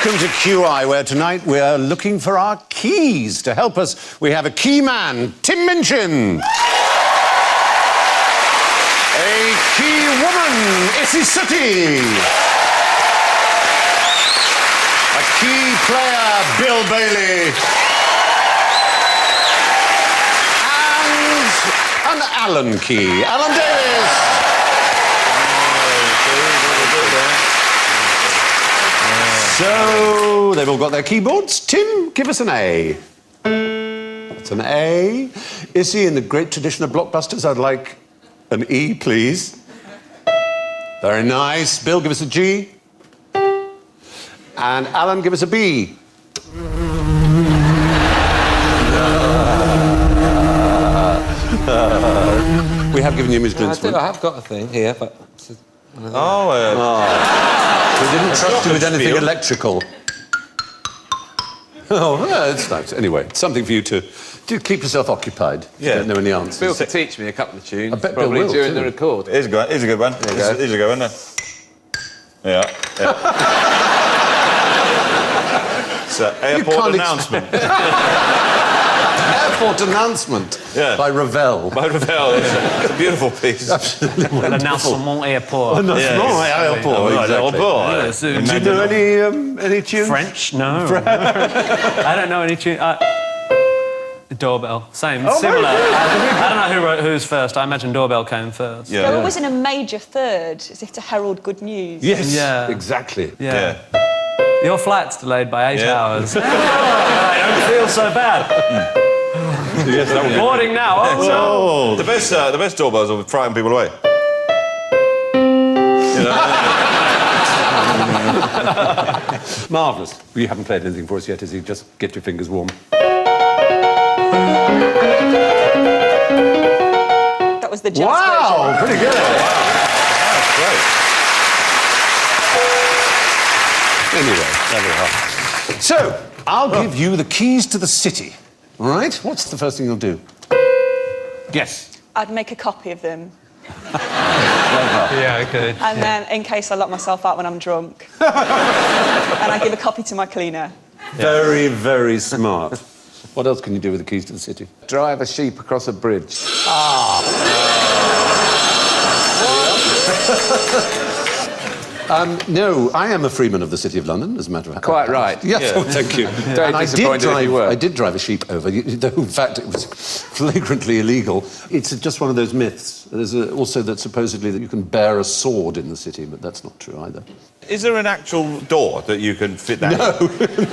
Welcome to QI, where tonight we're looking for our keys. To help us, we have a key man, Tim Minchin. A key woman, Issy Sooty. A key player, Bill Bailey. And an Allen key, Alan Davis. So, they've all got their keyboards. Tim, give us an A. That's an A. Issy, in the great tradition of blockbusters, I'd like an E, please. Very nice. Bill, give us a G. And Alan, give us a B. We have given you musical instrument. I have got a thing here, but... We didn't trust you with anything electrical. Oh, that's nice. Anyway, something for you to keep yourself occupied. Yeah. You don't know any answers. Bill could teach me a couple of tunes. I bet Bill probably will, during too. the record. Here's a good one. Here's a good one. Yeah. It's an airport announcement. Airport announcement by Ravel. By Ravel. It's a beautiful piece. L'announcement airport. Airport, exactly. Do you know any tunes? French? No. I don't know any tunes. The doorbell. Same. Similar. I don't know who wrote who's first. I imagine doorbell came first. They're always in a major third, as if to herald good news. Yes. Yeah. Exactly. Yeah. Your flight's delayed by 8 hours. I don't feel so bad. Yes, that would be Boarding now. Oh, The best doorbells will frighten people away. marvellous. You haven't played anything for us yet, Izzy. Just get your fingers warm. That was the jazz version. Pretty good. That's great. Anyway, there we are. So, I'll give you the keys to the city. All right? What's the first thing you'll do? Yes. I'd make a copy of them. yeah, okay. And then, in case I lock myself out when I'm drunk. And I give a copy to my cleaner. Very, very smart. What else can you do with the keys to the city? Drive a sheep across a bridge. No, I am a freeman of the City of London, as a matter of fact. Quite right. Yes, oh, thank you. Very disappointed if you were. I did drive a sheep over, though in fact it was flagrantly illegal. It's just one of those myths. There's also that supposedly that you can bear a sword in the city, but that's not true either. Is there an actual door that you can fit that in? No,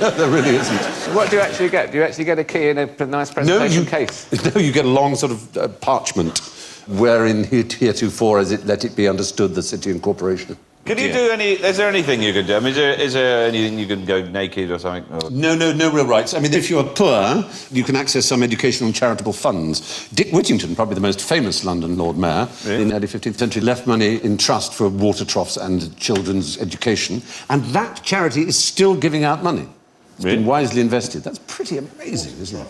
there really isn't. What do you actually get? Do you actually get a key in a nice presentation case? No, you get a long sort of parchment wherein heretofore, as it let it be understood, the city and corporation. Can you do any... Is there anything you can do? I mean, is there anything you can go naked or something? Or... No real rights. I mean, if you're poor, you can access some educational and charitable funds. Dick Whittington, probably the most famous London Lord Mayor in the early 15th century, left money in trust for water troughs and children's education, and that charity is still giving out money. It's been wisely invested. That's pretty amazing, isn't it?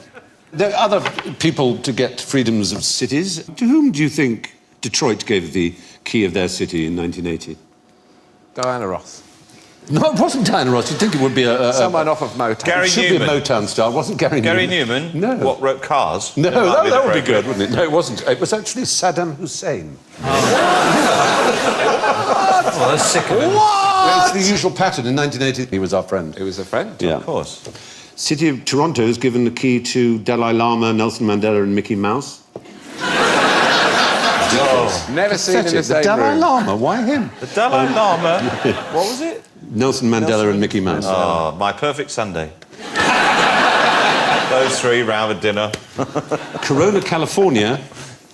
There are other people to get freedoms of cities. To whom do you think Detroit gave the key of their city in 1980? Diana Ross. No, it wasn't Diana Ross. You'd think it would be someone off of Motown. Gary it should Newman. be a Motown star. It wasn't Gary Newman. Gary Newman? No. What, wrote Cars? No, that would be good, wouldn't it? No, it wasn't. It was actually Saddam Hussein. Well, that's sick of it. What? It's the usual pattern. In 1980, he was our friend. He was a friend? Yeah. Of course. City of Toronto has given the key to Dalai Lama, Nelson Mandela and Mickey Mouse. Never seen in the The same Dalai room. Lama, why him? The Dalai Lama... What was it? Nelson Mandela and Mickey Mouse. Oh, My Perfect Sunday. Those three round a dinner. Corona, California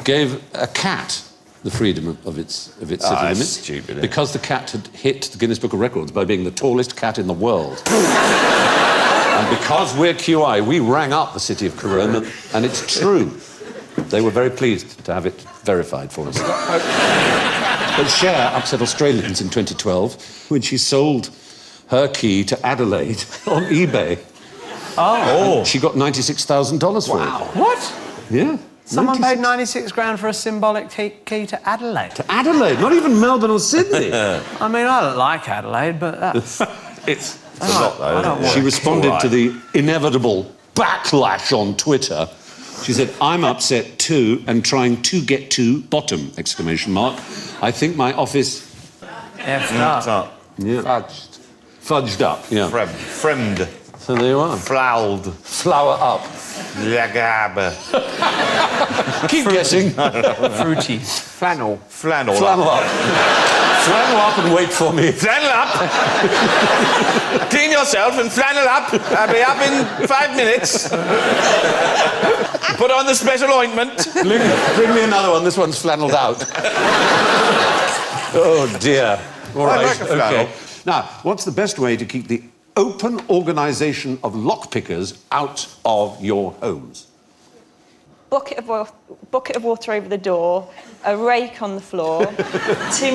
gave a cat the freedom of its city that's limits. stupid, isn't it? Because the cat had hit the Guinness Book of Records by being the tallest cat in the world. And because we're QI, we rang up the city of Corona, and it's true. They were very pleased to have it verified for us. But Cher upset Australians in 2012 when she sold her key to Adelaide on eBay. Oh. She got $96,000 for it. What? Yeah. Someone 96 paid 96 grand for a symbolic key to Adelaide. to Adelaide, not even Melbourne or Sydney. I mean, I don't like Adelaide, but that's... It's a lot, though. I don't isn't it? She responded All right. to the inevitable backlash on Twitter. She said, "I'm upset too and trying to get to bottom, exclamation mark. I think my office Effed up. fudged up. Yeah. Fremd. So there you are. Flowed. Flower up. Lagabe. Keep guessing. Fruity. Flannel. Flannel. Flannel up. Flannel up and wait for me. Flannel up. Clean yourself and flannel up. I'll be up in 5 minutes. Put on the special ointment. Bring me another one. This one's flannelled out. Oh, dear. All right. like a flannel. Okay. Now, what's the best way to keep the open organisation of lockpickers out of your homes? Bucket of water over the door, a rake on the floor, 2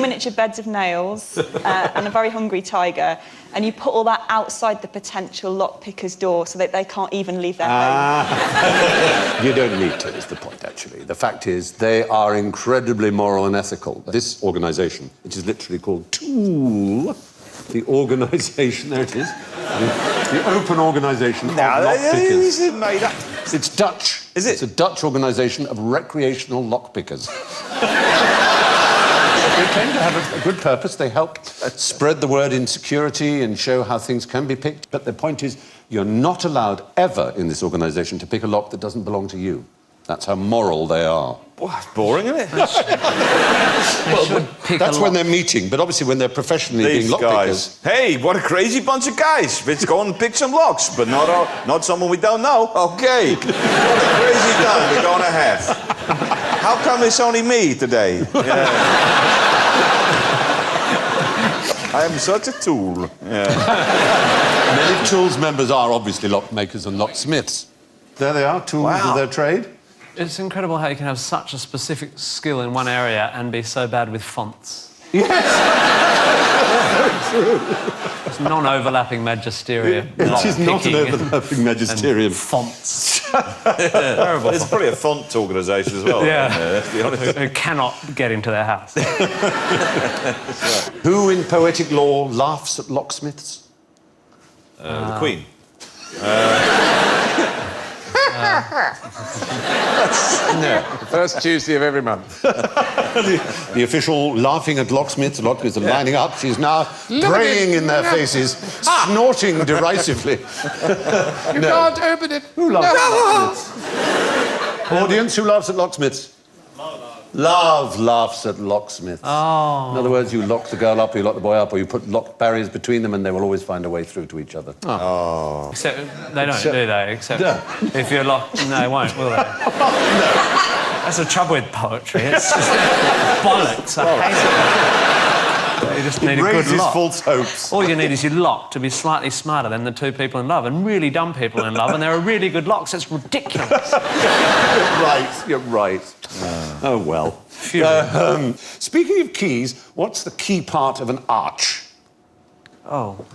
miniature beds of nails, and a very hungry tiger. And you put all that outside the potential lockpicker's door so that they can't even leave their home. You don't need to, is the point, actually. The fact is, they are incredibly moral and ethical. This organisation, which is literally called TOOL, the organisation, there it is, the open organisation of lockpickers. This is made up. It's Dutch. Is it? It's a Dutch organisation of recreational lockpickers. They claim to have a good purpose. They help spread the word in security and show how things can be picked. But the point is, you're not allowed ever in this organisation to pick a lock that doesn't belong to you. That's how moral they are. Well, that's boring, isn't it? That's when they're meeting, but obviously when they're professionally These being lockpickers. guys. Hey, what a crazy bunch of guys. Let's go and pick some locks, but not someone we don't know. Okay. What a crazy time we're going to have. How come it's only me today? Yeah. I am such a tool. Yeah. Many Tools members are obviously lockmakers and locksmiths. There they are, tools of their trade. It's incredible how you can have such a specific skill in one area and be so bad with fonts. Yes. It's non-overlapping magisterium. It is not an lock-picking overlapping magisterium. and fonts. Terrible. It's probably a font organisation as well. Yeah. Let's be honest. Who cannot get into their house. Who in poetic law laughs at locksmiths? The Queen. No. First Tuesday of every month. The official laughing at locksmiths. Locksmiths are lining up. She's now praying in their faces, snorting derisively. You can't open it. Who laughs at locksmiths? Audience, who laughs at locksmiths? Love laughs at locksmiths. Oh. In other words, you lock the girl up, or you lock the boy up, or you put lock barriers between them, and they will always find a way through to each other. Except they don't, do they? Except if you're locked... No, they won't, will they? That's the trouble with poetry. It's just bollocks. I hate it. You just need a good Raises lock. false hopes. All you need is your lock to be slightly smarter than the two people in love and really dumb people in love, and there are really good locks. It's ridiculous. You're right. Oh, well. Speaking of keys, what's the key part of an arch? Oh.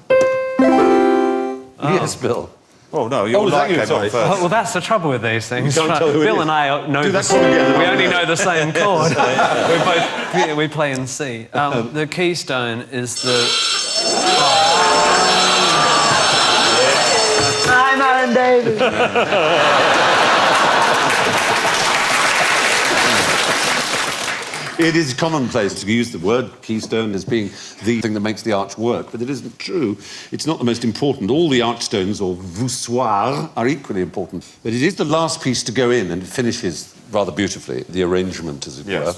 Yes, Bill. Oh, no, your was that light you? came Sorry. on first. Well, that's the trouble with these things. Don't tell who it Bill is. and I know Do the that chord again. We only know the same chord. We play in C. The keystone is the... I'm Alan Davis. It is commonplace to use the word keystone as being the thing that makes the arch work, but it isn't true. It's not the most important. All the archstones, or voussoirs, are equally important. But it is the last piece to go in, and it finishes rather beautifully, the arrangement, as it were.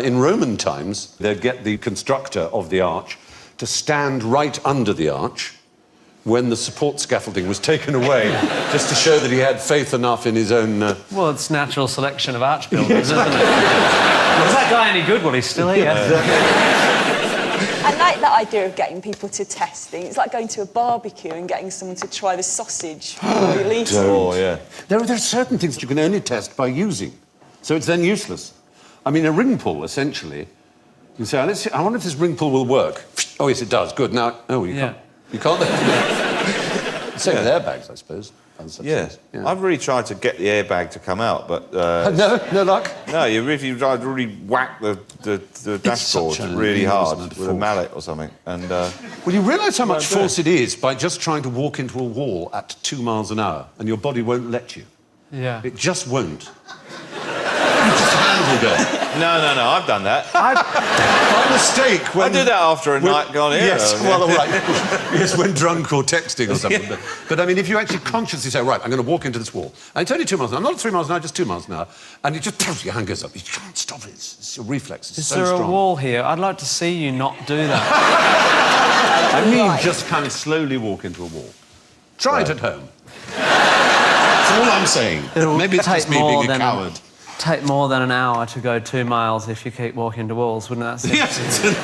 In Roman times, they'd get the constructor of the arch to stand right under the arch, when the support scaffolding was taken away, just to show that he had faith enough in his own... Well, it's natural selection of arch builders, isn't it? Was that guy any good? Well, he's still here. I like that idea of getting people to test things. It's like going to a barbecue and getting someone to try the sausage. Oh, yeah. There are certain things that you can only test by using, so it's then useless. I mean, a ring pull, essentially, you say, let's see, I wonder if this ring pull will work. Oh, yes, it does. Good. Now, you can't. You can't. Same with airbags, I suppose. Yeah. I've really tried to get the airbag to come out, but... no luck? No, if you try to really whack the dashboard such a really hard amusement with a force. mallet or something, and... Well, you realise how much force it is by just trying to walk into a wall at 2 miles an hour, and your body won't let you. Yeah. It just won't. You just handled it. No, I've done that. By mistake. I do that after a night gone here. Yes, well, all right. Yes, when drunk or texting or something. But I mean, if you actually consciously say, right, I'm going to walk into this wall, and it's only 2 miles an hour, not 3 miles an hour, just 2 miles an hour, and you just, your hand goes up. You can't stop it. It's your reflex. It's Is so there strong. a wall here? I'd like to see you not do that. I mean, just kind of slowly walk into a wall. Try it at home. That's all I'm saying. Maybe it's just me being a coward. Take more than an hour to go 2 miles if you keep walking to walls, wouldn't that? Yes,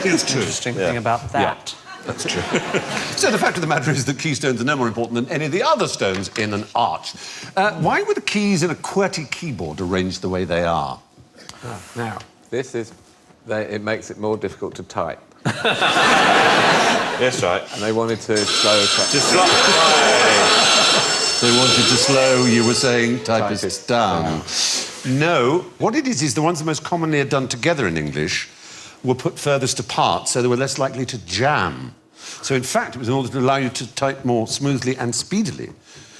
it's true. Interesting thing about that. That's true. So the fact of the matter is that keystones are no more important than any of the other stones in an arch. Why were the keys in a QWERTY keyboard arranged the way they are? Now, this is... it makes it more difficult to type. Yes, right. And they wanted to slow type. Just like... They wanted to slow, you were saying, typists down. No, what it is the ones that most commonly are done together in English were put furthest apart, so they were less likely to jam. So, in fact, it was in order to allow you to type more smoothly and speedily,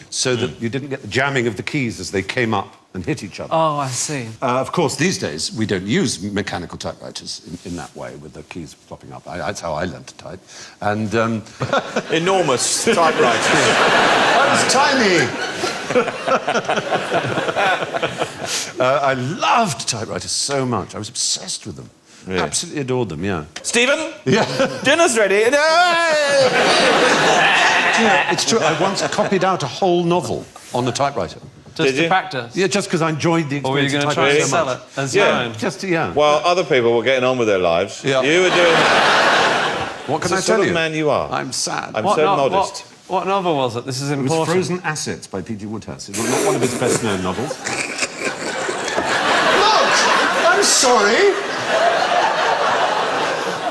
so that you didn't get the jamming of the keys as they came up and hit each other. Oh, I see. Of course, these days, we don't use mechanical typewriters in that way, with the keys flopping up. That's how I learned to type. And... Enormous typewriters. I was tiny! I loved typewriters so much. I was obsessed with them. Really? Absolutely adored them, yeah. Stephen? Yeah. Dinner's ready. Yeah, it's true. I once copied out a whole novel on the typewriter. Just Did to you? practice. Yeah, just because I enjoyed the Or were you experience going to try of typing and so sell much. it as Yeah. your own? Just, yeah. While other people were getting on with their lives, Yeah. you were doing... What can It's I the tell sort you? of man you are. I'm sad. I'm so modest. What novel was it? This is It was important. Frozen Assets by P.G. Wodehouse. It was not one of his best-known novels. Look! I'm sorry!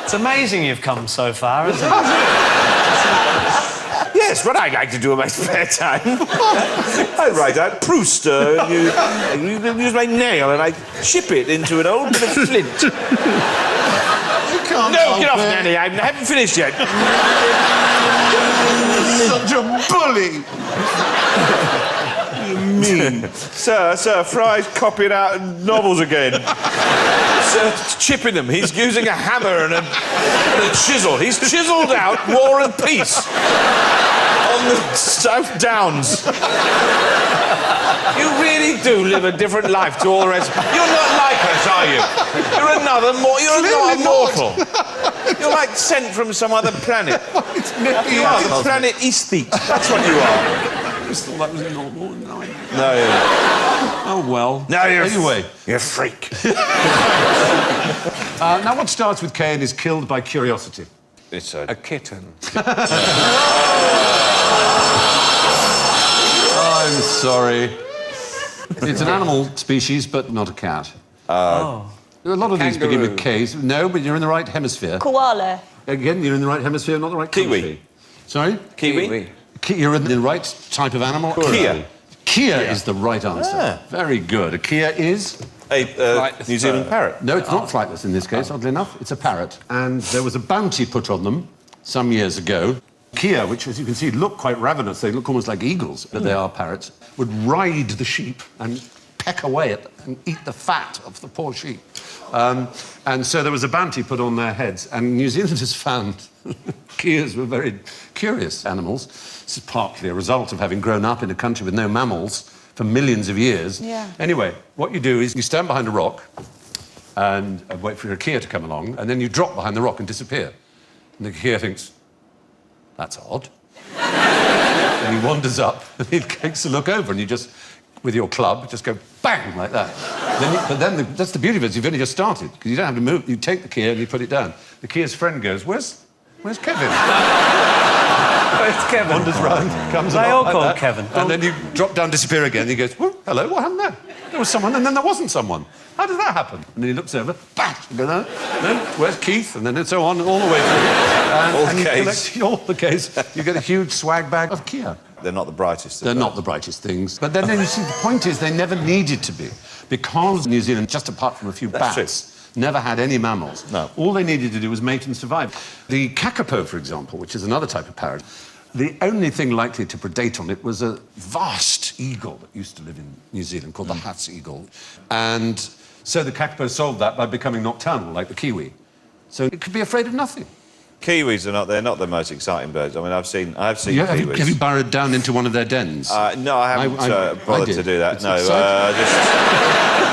It's amazing you've come so far, isn't it? Yes, what I like to do in my spare time. I write out Proust, you use my nail and I chip it into an old bit of flint. You can't No, help get off, it. Nanny, I haven't finished yet. Such a bully! You mean? Sir, Fry's copying out novels again. Sir, chipping them. He's using a hammer and a chisel. He's chiselled out War and Peace on the South Downs. You really do live a different life to all the rest. You're not like us, are you? You're another You're not a mortal. You're like sent from some other planet. You are the planet Aesthete. That's what you are. I just thought that was normal. No, No, you're... oh, well. No, you're... Anyway. You're a freak. Now, what starts with K and is killed by curiosity? It's A kitten. I'm sorry. It's an animal species, but not a cat. A lot of these begin with Ks. No, but you're in the right hemisphere. Koala. Again, you're in the right hemisphere, not the right Kiwi. country. Sorry? Kiwi. You're in the right type of animal. Kia. Kia is the right answer. Very good. A Kia is... A New Zealand parrot. No, it's not flightless in this case, oddly enough. It's a parrot. And there was a bounty put on them some years ago. Kia, which, as you can see, look quite ravenous. They look almost like eagles, but they are parrots, would ride the sheep and peck away at and eat the fat of the poor sheep. And so there was a bounty put on their heads, and New Zealanders found Kias were very curious animals. This is partly a result of having grown up in a country with no mammals for millions of years. Yeah. Anyway, what you do is you stand behind a rock and wait for a Kia to come along, and then you drop behind the rock and disappear. And the Kia thinks, that's odd. And he wanders up, and he takes a look over, and you just, with your club, just go bang, like that. That's the beauty of it, is you've only just started, because you don't have to move. You take the key and you put it down. The keyer's friend goes, where's Kevin? Where's Kevin? Wanders round, comes They along all like call that, Kevin. And then you drop down, disappear again, and he goes, well, hello, what happened there? There was someone, and then there wasn't someone. How did that happen? And then he looks over, bang, you go, no, where's Keith? And then so on, all the way through. And you collect all the case. You get a huge swag bag of Kia. They're not the brightest. They're not the brightest things. But then you see, the point is they never needed to be. Because New Zealand, just apart from a few That's bats, never had any mammals. No. All they needed to do was mate and survive. The kakapo, for example, which is another type of parrot, the only thing likely to predate on it was a vast eagle that used to live in New Zealand called the Hutt's eagle. And so the kakapo solved that by becoming nocturnal, like the kiwi. So it could be afraid of nothing. Kiwis are not. They're not the most exciting birds. I mean, I've seen Yeah, kiwis. have you burrowed down into one of their dens? No, I haven't I bothered did. to do that. It's No, exciting.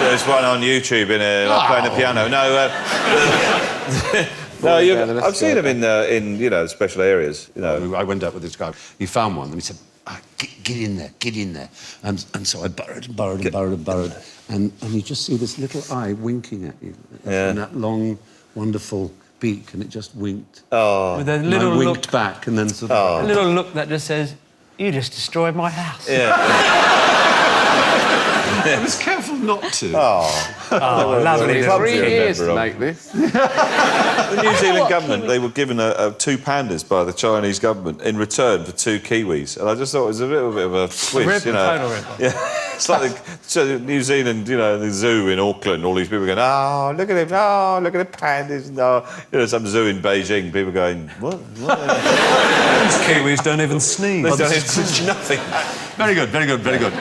there's one on YouTube in playing the piano. No, no, I've seen them in special areas. You know, I went out with this guy. He found one and he said, get in there, get in there. And so I burrowed and burrowed and burrowed and burrowed. And you just see this little eye winking at you. Yeah. And that long, wonderful beak, and it just winked. Oh. With a And little I look, winked back and then sort of... a little look that just says, "You just destroyed my house." Yeah. I was careful not to. Oh, lovely. Well, Three clumsy, years to remember, make this. The New Zealand government, they were given two pandas by the Chinese government in return for 2 kiwis, and I just thought it was a little bit of a twist, Total rip. Yeah, it's like New Zealand, the zoo in Auckland. All these people going, "Oh, look at him! Oh, look at the pandas!" No, some zoo in Beijing. People going, "What?" These Kiwis don't even sneeze. They don't do nothing. Very good, very good, very good.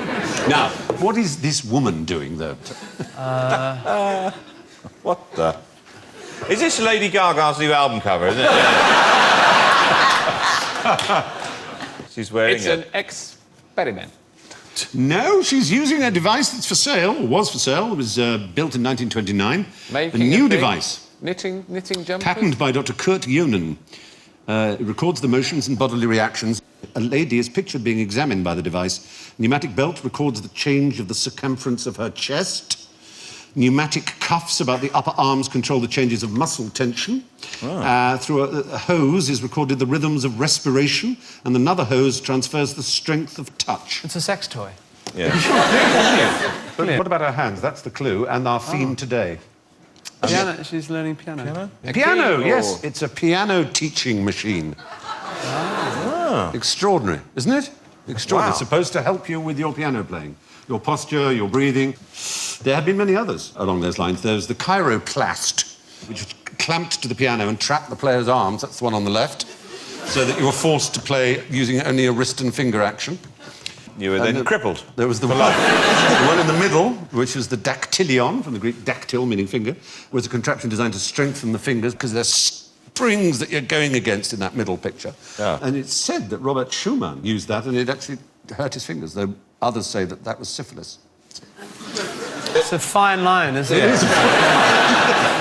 Now, what is this woman doing, though? What the? Is this Lady Gaga's new album cover? Isn't it? She's wearing It's it. an experiment. No, she's using a device that's for sale, or was for sale. It was built in 1929. Making a new thing. device. Knitting jumpers. Patented by Dr. Kurt Jonen. It records the motions and bodily reactions. A lady is pictured being examined by the device. Pneumatic belt records the change of the circumference of her chest. Pneumatic cuffs about the upper arms control the changes of muscle tension. Through a hose is recorded the rhythms of respiration, and another hose transfers the strength of touch. It's a sex toy. Yeah. But what about her hands? That's the clue, and our theme today. Piano. She's learning piano. Piano, key yes. or- It's a piano teaching machine. Extraordinary, isn't it? Extraordinary. Wow. It's supposed to help you with your piano playing, your posture, your breathing. There have been many others along those lines. There's the chiroplast, which is clamped to the piano and trapped the player's arms. That's the one on the left, so that you were forced to play using only a wrist and finger action. You were then crippled. There was the one in the middle, which was the dactylion, from the Greek dactyl, meaning finger, was a contraption designed to strengthen the fingers because there's springs that you're going against in that middle picture. Yeah. And it's said that Robert Schumann used that and it actually hurt his fingers, though others say that that was syphilis. It's a fine line, isn't it?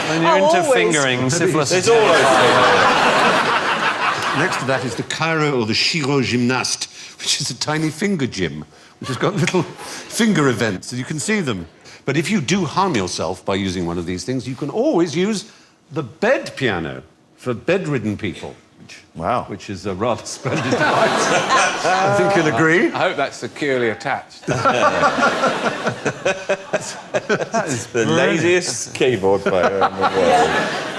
When you're Oh, into always. fingering, syphilis. There's all those. Next to that is the chiro or the chirogymnaste, which is a tiny finger gym, which has got little finger events, and you can see them. But if you do harm yourself by using one of these things, you can always use the bed piano for bedridden people. Wow. Which is a rather splendid device. I think you'll agree. I hope that's securely attached. The laziest keyboard player in the world.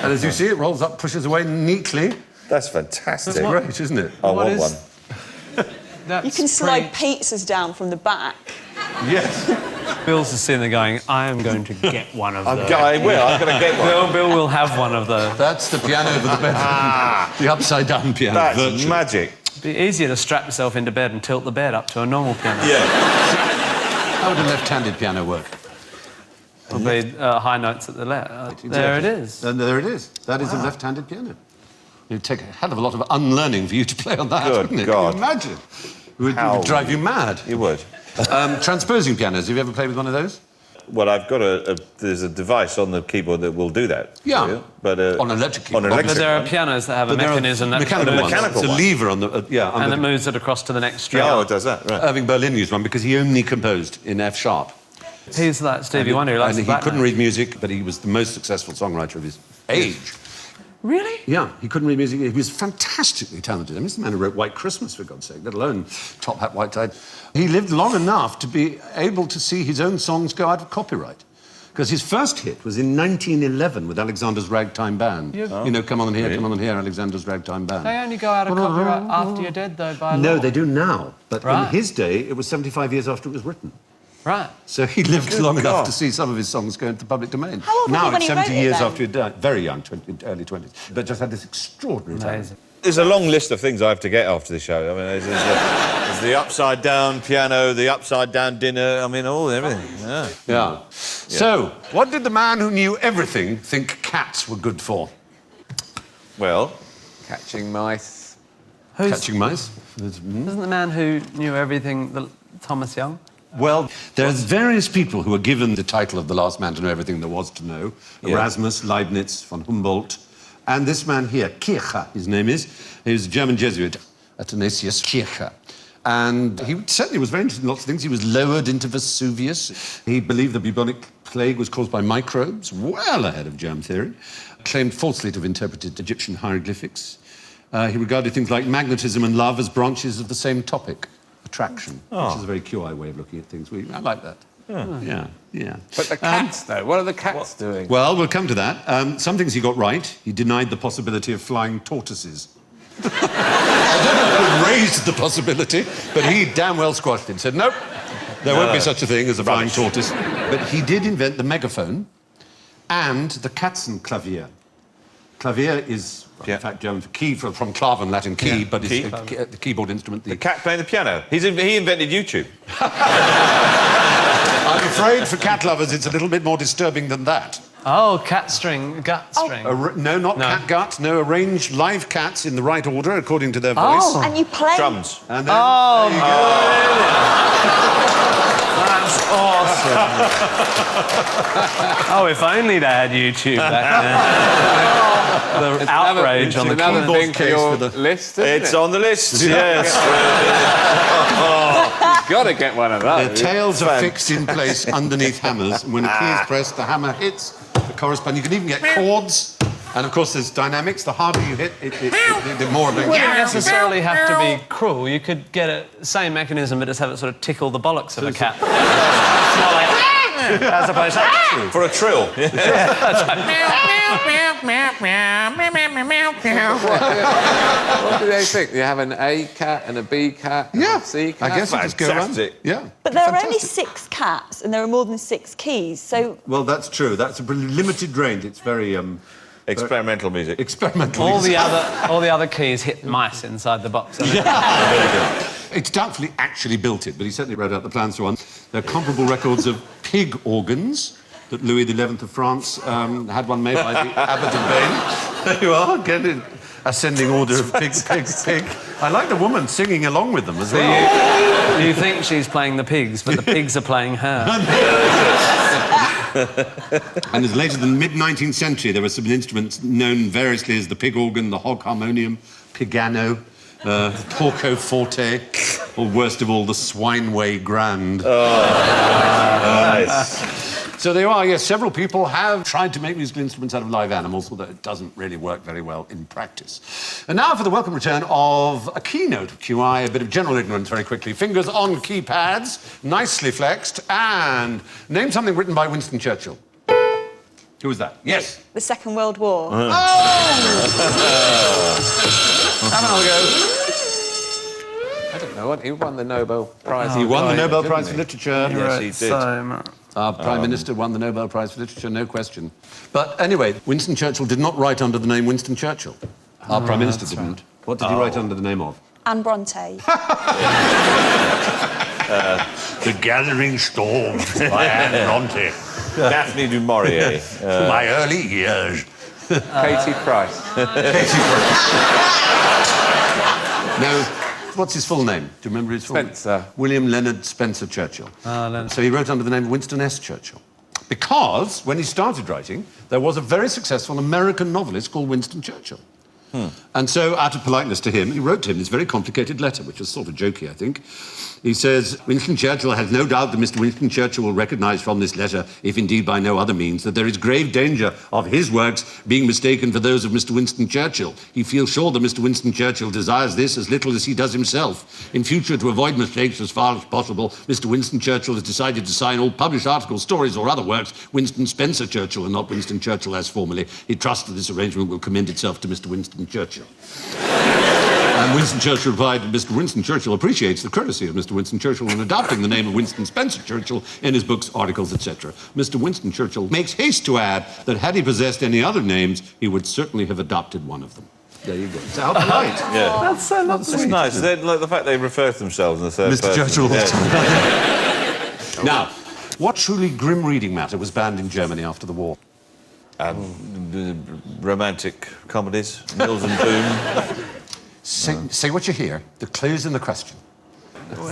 And as you see, it rolls up, pushes away neatly. That's fantastic. It's great, isn't it? I What want is- one. You can slide pizzas down from the back. Yes. Bill's just sitting there going, "I am going to get one of those." I will. I'm going to get one. Bill will have one of those. That's the piano for the bed. The upside-down piano. That's virtually. magic. It'd be easier to strap yourself into bed and tilt the bed up to a normal piano. Yeah. How would a left-handed piano work? Probably high notes at the left. There it is. And there it is. That is a left-handed piano. It'd take a hell of a lot of unlearning for you to play on that, Good wouldn't it? God. Can you imagine? It would How- drive you mad. You would. Transposing pianos. Have you ever played with one of those? Well, I've got there's a device on the keyboard that will do that. Yeah. for you, but On an electric keyboard. On an But electric there are one. pianos that have a But there are mechanism that mechanical ones. Mechanical It's a one. lever on the and it moves it across to the next string. Oh, it does that, right. Irving Berlin used one because he only composed in F sharp. He's like Stevie Wonder who likes and the he couldn't Batman. read music, but he was the most successful songwriter of his age. Really? Yeah, he couldn't read music. He was fantastically talented. I mean, this is the man who wrote White Christmas, for God's sake, let alone Top Hat, White Tie. He lived long enough to be able to see his own songs go out of copyright. Because his first hit was in 1911 with Alexander's Ragtime Band. You know, Come On Here, Come On Here, Alexander's Ragtime Band. They only go out of copyright after you're dead, though, by No, law. they do now. But Right. in his day, it was 75 years after it was written. Right. So he lived long God. enough to see some of his songs go into the public domain. How old was now he when it's he 70 wrote it years then? after he died. Very young, early 20s. But just had this extraordinary talent. Amazing. There's a long list of things I have to get after the show. I mean, there's the upside down piano, the upside down dinner. I mean, everything. Yeah. Yeah. So, what did the man who knew everything think cats were good for? Well, Catching mice. Catching mice? Isn't the man who knew everything Thomas Young? Well, there's various people who are given the title of the last man to know everything there was to know. Yeah. Erasmus, Leibniz, von Humboldt. And this man here, Kircher, his name is. He was a German Jesuit, Athanasius Kircher. And he certainly was very interested in lots of things. He was lowered into Vesuvius. He believed the bubonic plague was caused by microbes, well ahead of germ theory. Claimed falsely to have interpreted Egyptian hieroglyphics. He regarded things like magnetism and love as branches of the same topic, attraction, which is a very QI way of looking at things. I like that. Yeah. But the cats, though, what are the cats doing? Well, we'll come to that. Some things he got right. He denied the possibility of flying tortoises. I don't know who raised the possibility, but he damn well squashed it. Said, nope, there won't be such a thing as a flying tortoise. But he did invent the megaphone and the Katzenklavier. Clavier is, in fact, German for key, from claven, Latin key, but Key. it's the keyboard instrument. the cat playing the piano. He invented YouTube. I'm afraid for cat lovers, it's a little bit more disturbing than that. Oh, gut string. No, not cat gut. No, arrange live cats in the right order according to their voice. Oh. And you play... Drums. And then, That's awesome. Oh, if only they had YouTube back then. The outrage on the Another keyboard thing for case your for the- list, isn't It's it? on the list, yes. You've got to get one of their those. tails are fixed in place underneath hammers. And when a key is pressed, the hammer hits the corresponding. You can even get chords. And of course, there's dynamics. The harder you hit, the more of it. Wouldn't necessarily have to be cruel. You could get a same mechanism, but just have it sort of tickle the bollocks of a cat. It's more like, as opposed to... For a trill. What do they think? You have an A cat and a B cat and Yeah, a C cat? I guess you just go around. Fantastic. Yeah. But there are only Fantastic. 6 cats and there are more than 6 keys, so... Well, that's true. That's a limited range. It's very Experimental music. experimental. All the other keys hit mice inside the box. It's doubtfully actually built it, but he certainly wrote out the plans for one. There are comparable records of pig organs that Louis XI of France had one made by the Abbot of Bain. There you are, again in ascending order of pig, pig, pig. I like the woman singing along with them as well. You think she's playing the pigs, but the pigs are playing her. And as later than mid-19th century, there were some instruments known variously as the pig organ, the hog harmonium, pigano, porco forte, or worst of all, the swineway grand. Nice. So there are, yes, several people have tried to make musical instruments out of live animals, although it doesn't really work very well in practice. And now for the welcome return of a keynote of QI, a bit of general ignorance very quickly. Fingers on keypads, nicely flexed, and name something written by Winston Churchill. Who was that? Yes. The Second World War. Have another go. I don't know. He won the Nobel Prize. He won the Nobel didn't Prize he? for Literature. Yes, he did. Our Prime Minister won the Nobel Prize for Literature, no question. But anyway, Winston Churchill did not write under the name Winston Churchill. Our Prime Minister didn't. right. What did he write under the name of? Anne Bronte. The Gathering Storm by Anne Bronte. Daphne du Maurier. My early years. Katie Price. No, what's his full name? Do you remember his full name? Spencer. William Leonard Spencer Churchill. Leonard. So he wrote under the name Winston S. Churchill. Because when he started writing, there was a very successful American novelist called Winston Churchill. And so, out of politeness to him, he wrote to him this very complicated letter, which was sort of jokey, I think. He says, Winston Churchill has no doubt that Mr. Winston Churchill will recognise from this letter, if indeed by no other means, that there is grave danger of his works being mistaken for those of Mr. Winston Churchill. He feels sure that Mr. Winston Churchill desires this as little as he does himself. In future, to avoid mistakes as far as possible, Mr. Winston Churchill has decided to sign all published articles, stories or other works Winston Spencer Churchill and not Winston Churchill as formerly. He trusts that this arrangement will commend itself to Mr. Winston Churchill. And Winston Churchill replied that Mr. Winston Churchill appreciates the courtesy of Mr. Winston Churchill in adopting the name of Winston Spencer Churchill in his books, articles, etc. Mr. Winston Churchill makes haste to add that had he possessed any other names, he would certainly have adopted one of them. There you go. So how polite. Yeah. That's so lovely. It's nice. Like the fact they refer to themselves in the third Mr. person. Churchill all the Yeah. time. Now, what truly grim reading matter was banned in Germany after the war? Romantic comedies, Mills and Boon. Say what you hear. The clue's in the question.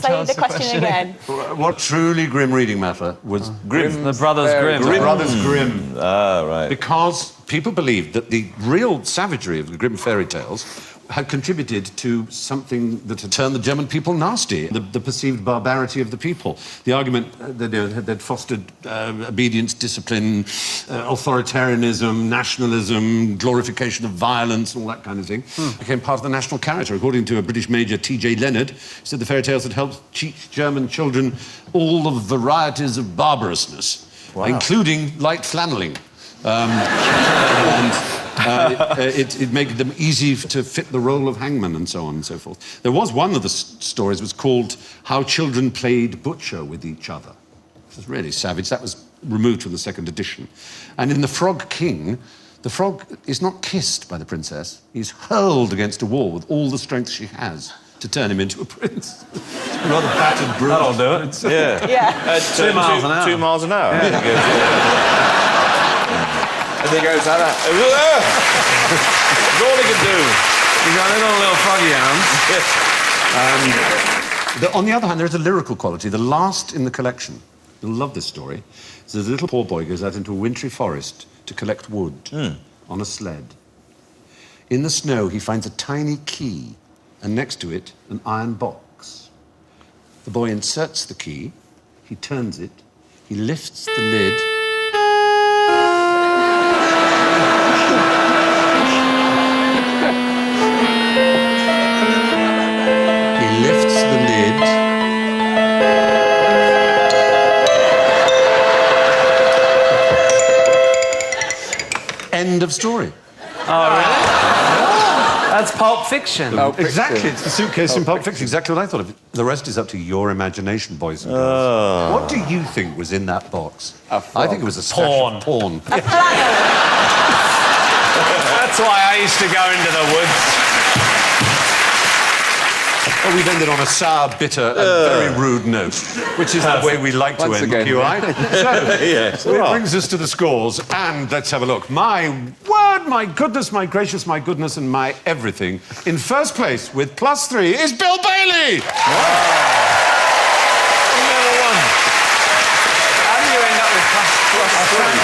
Say the question again. What truly grim reading matter was Grimm. The Brothers Grimm. The Brothers Grimm. Ah, right. Because people believed that the real savagery of the Grimm fairy tales had contributed to something that had turned the German people nasty, the perceived barbarity of the people. The argument that they'd fostered obedience, discipline, authoritarianism, nationalism, glorification of violence, all that kind of thing, became part of the national character. According to a British major, T.J. Leonard, he said the fairy tales had helped teach German children all the varieties of barbarousness, including light flanneling. It made them easy to fit the role of hangman and so on and so forth. There was one of the stories was called How Children Played Butcher with Each Other. It was really savage. That was removed from the second edition. And in The Frog King, the frog is not kissed by the princess. He's hurled against a wall with all the strength she has to turn him into a prince. Rather battered, bruised. That'll do it. Yeah. Yeah. 2 miles an hour. 2 miles an hour. Yeah. And he goes like that. That's all he can do. You got little froggy arms. On the other hand, there is a lyrical quality, the last in the collection. You'll love this story. So the little poor boy goes out into a wintry forest to collect wood on a sled. In the snow, he finds a tiny key, and next to it, an iron box. The boy inserts the key, he turns it, he lifts the lid. He lifts the lid. End of story. That's Pulp Fiction. Exactly, it's the suitcase in Pulp Fiction. Exactly what I thought of it. The rest is up to your imagination, boys and girls. What do you think was in that box? I think it was a stash of porn. That's why I used to go into the woods. Well, we've ended on a sour, bitter, and very rude note, which is the way we like to end QI. So, it brings us to the scores, and let's have a look. My word, my goodness, my gracious, my goodness, and my everything. In first place, with +3, is Bill Bailey! How do you end up with +3?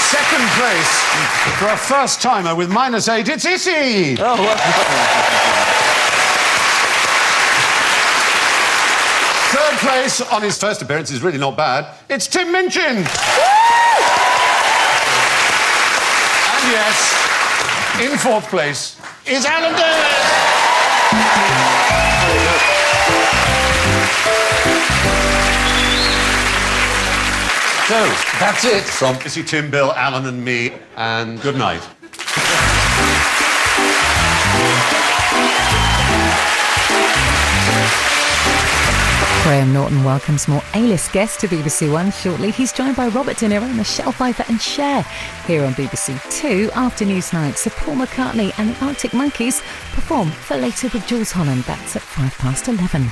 Second place, for a first-timer with -8, it's Issy! Third place on his first appearance is really not bad. It's Tim Minchin. And yes, in fourth place is Alan Davis. So that's it from Issy, Tim, Bill, Alan, and me. And good night. Graham Norton welcomes more A-list guests to BBC One shortly. He's joined by Robert De Niro, Michelle Pfeiffer and Cher here on BBC Two. After Newsnight, so Paul McCartney and the Arctic Monkeys perform for Later with Jules Holland. That's at 11:05.